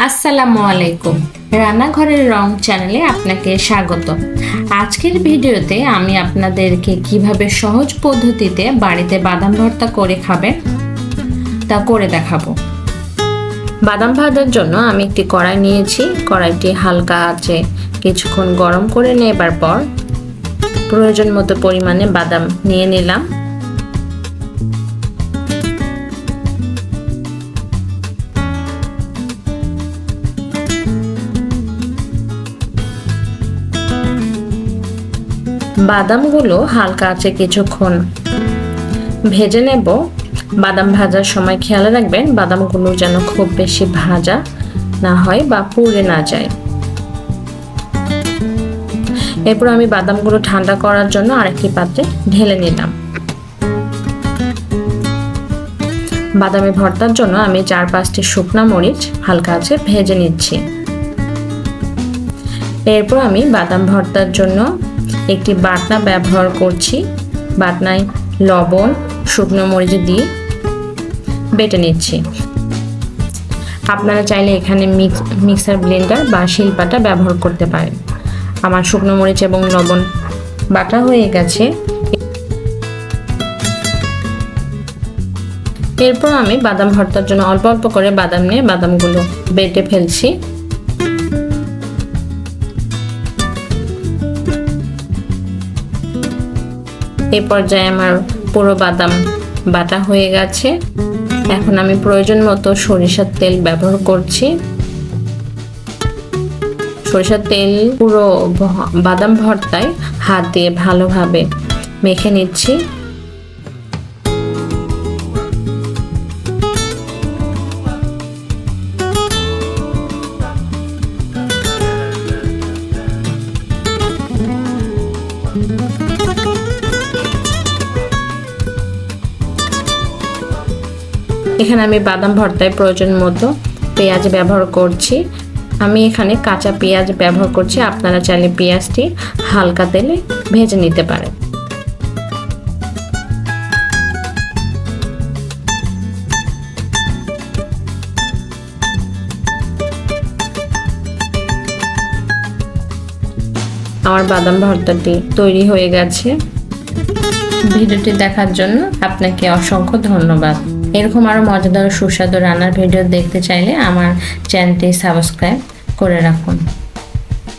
আসসালামু আলাইকুম। রান্নাঘরের রং চ্যানেলে আপনাকে স্বাগত। আজকের ভিডিওতে আমি আপনাদেরকে কিভাবে সহজ পদ্ধতিতে বাড়িতে বাদাম ভর্তা করে খাবেন তা করে দেখাবো। বাদাম ভাজার জন্য আমি একটি কড়াই নিয়েছি। কড়াইটি হালকা আঁচে কিছুক্ষণ গরম করে নেবার পর প্রয়োজন মতো পরিমাণে বাদাম নিয়ে নিলাম। বাদামগুলো হালকা আঁচে কিছুক্ষণ ভেজে নেব। বাদাম ভাজার সময় খেয়াল রাখবেন বাদামগুলো যেন খুব বেশি ভাজা না হয় বা পুড়ে না যায়। এরপর আমি বাদামগুলো ঠান্ডা করার জন্য আরেকটি পাত্রে ঢেলে নিলাম। বাদামি ভর্তার জন্য আমি 4-5টি শুকনা মরিচ হালকা আঁচে ভেজে নিচ্ছি। এরপর আমি বাদাম ভর্তার জন্য একটি বাটনা ব্যবহার করছি। বাটনায় লবণ, শুকনো মরিচ দিয়ে বেটে নিচ্ছি। আপনারা চাইলে এখানে মিক্সার ব্লেন্ডার বা শিলপাটা ব্যবহার করতে পারেন। আমার শুকনো মরিচ এবং লবণ বাটা হয়ে গেছে। এরপর আমি বাদাম ভর্তার জন্য অল্প অল্প করে বাদাম নিয়ে বাদামগুলো বেটে ফেলছি। এই পর্যায়ে আমার পুরো বাদাম বাটা হয়ে গেছে। এখন আমি প্রয়োজন মতো সরিষার তেল ব্যবহার করছি। সরিষার তেল পুরো বাদাম ভর্তায় হাত দিয়ে ভালোভাবে মেখে নিচ্ছি। এখানে আমি বাদাম ভর্তায় প্রয়োজন মতো পেঁয়াজ ব্যবহার করছি। আমি এখানে কাঁচা পেঁয়াজ ব্যবহার করছি। আপনারা চাইলে পেঁয়াজটি হালকা তেলে ভেজে নিতে পারেন। আমার বাদাম ভর্তাটি তৈরি হয়ে গেছে। ভিডিওটি দেখার জন্য আপনাকে অসংখ্য ধন্যবাদ। এরকম আরো মজাদার সুস্বাদু রান্নার ভিডিও দেখতে চাইলে আমার চ্যানেলটি সাবস্ক্রাইব করে রাখুন।